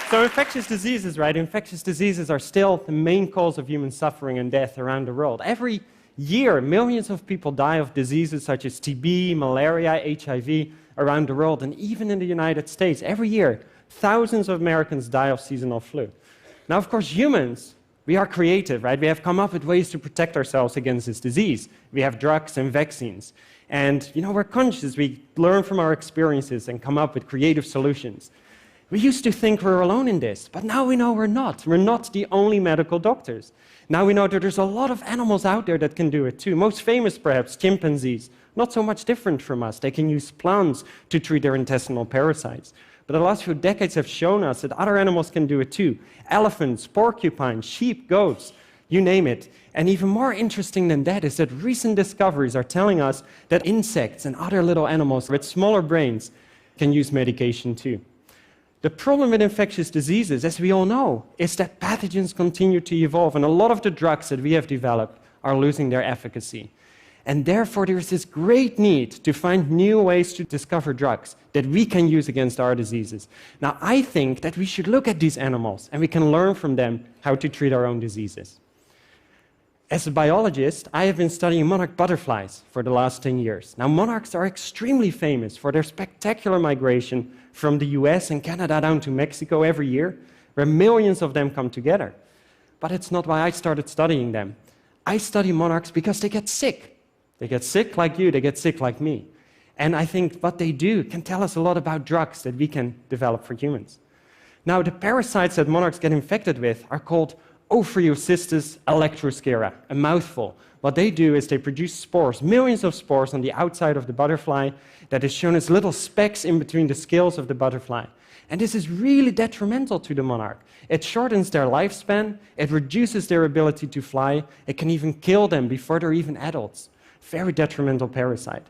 So infectious diseases, right? Infectious diseases are still the main cause of human suffering and death around the world. Every year, millions of people die of diseases such as TB, malaria, HIV around the world, and even in the United States, every year, thousands of Americans die of seasonal flu. Now, of course, humans, we are creative, right? We have come up with ways to protect ourselves against this disease. We have drugs and vaccines. And, we're conscious. We learn from our experiences and come up with creative solutions. We used to think we're alone in this, but now we know we're not. We're not the only medical doctors. Now we know that there's a lot of animals out there that can do it too. Most famous, perhaps, chimpanzees. Not so much different from us. They can use plants to treat their intestinal parasites. But the last few decades have shown us that other animals can do it too. Elephants, porcupines, sheep, goats, you name it. And even more interesting than that is that recent discoveries are telling us that insects and other little animals with smaller brains can use medication too. The problem with infectious diseases, as we all know, is that pathogens continue to evolve, and a lot of the drugs that we have developed are losing their efficacy. And therefore, there is this great need to find new ways to discover drugs that we can use against our diseases. Now, I think that we should look at these animals, and we can learn from them how to treat our own diseases. As a biologist, I have been studying monarch butterflies for the last 10 years. Now, monarchs are extremely famous for their spectacular migration from the US and Canada down to Mexico every year, where millions of them come together. But it's not why I started studying them. I study monarchs because they get sick. They get sick like you, they get sick like me. And I think what they do can tell us a lot about drugs that we can develop for humans. Now, the parasites that monarchs get infected with are called Ophreucystis electroscera, a mouthful. What they do is they produce spores, millions of spores on the outside of the butterfly that is shown as little specks in between the scales of the butterfly. And this is really detrimental to the monarch. It shortens their lifespan, it reduces their ability to fly, it can even kill them before they're even adults. Very detrimental parasite.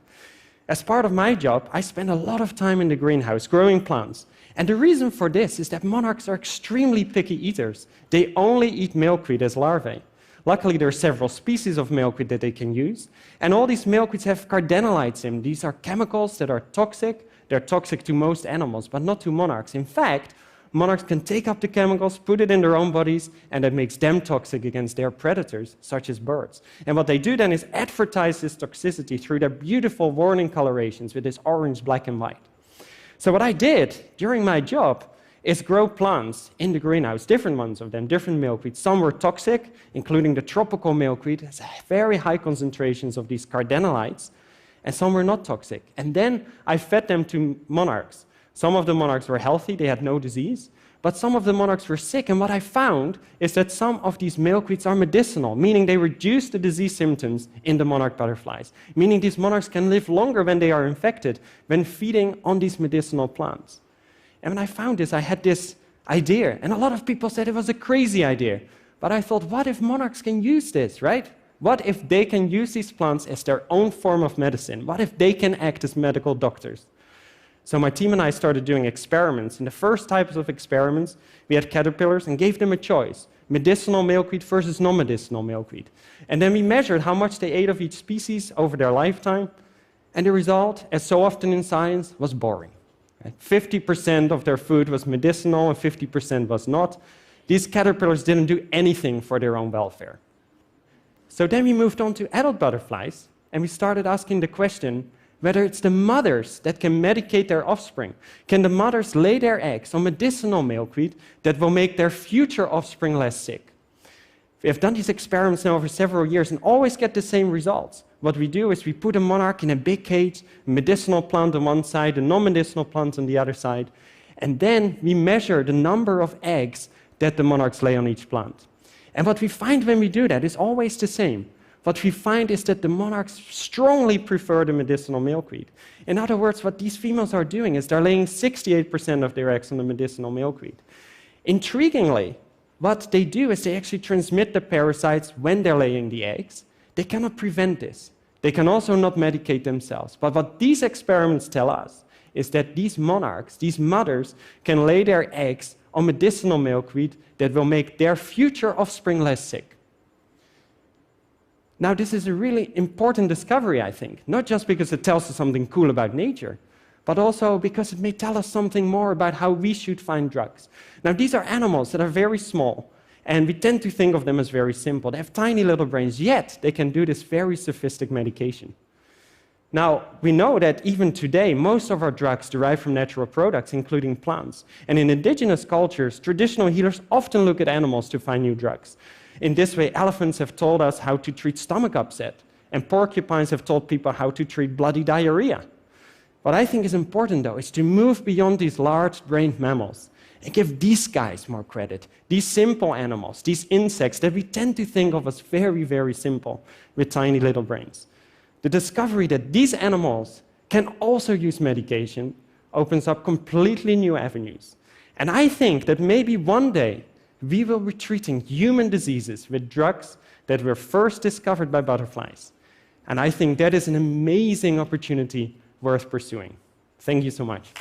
As part of my job, I spend a lot of time in the greenhouse growing plants. And the reason for this is that monarchs are extremely picky eaters. They only eat milkweed as larvae. Luckily, there are several species of milkweed that they can use. And all these milkweeds have cardenolites in them. These are chemicals that are toxic. They're toxic to most animals, but not to monarchs. In fact, monarchs can take up the chemicals, put it in their own bodies, and that makes them toxic against their predators, such as birds. And what they do then is advertise this toxicity through their beautiful warning colorations with this orange, black, and white. So what I did during my job is grow plants in the greenhouse, different ones of them, different milkweeds. Some were toxic, including the tropical milkweed, has very high concentrations of these cardenolites, and some were not toxic. And then I fed them to monarchs. Some of the monarchs were healthy, they had no disease, but some of the monarchs were sick, and what I found is that some of these milkweeds are medicinal, meaning they reduce the disease symptoms in the monarch butterflies, meaning these monarchs can live longer when they are infected when feeding on these medicinal plants. And when I found this, I had this idea, and a lot of people said it was a crazy idea, but I thought, what if monarchs can use this, right? What if they can use these plants as their own form of medicine? What if they can act as medical doctors? So my team and I started doing experiments. In the first types of experiments, we had caterpillars and gave them a choice, medicinal milkweed versus non-medicinal milkweed. And then we measured how much they ate of each species over their lifetime, and the result, as so often in science, was boring. 50% of their food was medicinal and 50% was not. These caterpillars didn't do anything for their own welfare. So then we moved on to adult butterflies, and we started asking the question whether it's the mothers that can medicate their offspring. Can the mothers lay their eggs on medicinal milkweed that will make their future offspring less sick? We have done these experiments now over several years and always get the same results. What we do is we put a monarch in a big cage, a medicinal plant on one side, a non-medicinal plant on the other side, and then we measure the number of eggs that the monarchs lay on each plant. And what we find when we do that is always the same. What we find is that the monarchs strongly prefer the medicinal milkweed. In other words, what these females are doing is they're laying 68% of their eggs on the medicinal milkweed. Intriguingly, what they do is they actually transmit the parasites when they're laying the eggs. They cannot prevent this. They can also not medicate themselves. But what these experiments tell us is that these monarchs, these mothers, can lay their eggs on medicinal milkweed that will make their future offspring less sick. Now, this is a really important discovery, I think, not just because it tells us something cool about nature, but also because it may tell us something more about how we should find drugs. Now, these are animals that are very small, and we tend to think of them as very simple. They have tiny little brains, yet they can do this very sophisticated medication. Now, we know that even today, most of our drugs derive from natural products, including plants. And in indigenous cultures, traditional healers often look at animals to find new drugs. In this way, elephants have told us how to treat stomach upset, and porcupines have told people how to treat bloody diarrhea. What I think is important, though, is to move beyond these large-brained mammals and give these guys more credit, these simple animals, these insects that we tend to think of as very, very simple with tiny little brains. The discovery that these animals can also use medication opens up completely new avenues. And I think that maybe one day we will be treating human diseases with drugs that were first discovered by butterflies. And I think that is an amazing opportunity worth pursuing. Thank you so much.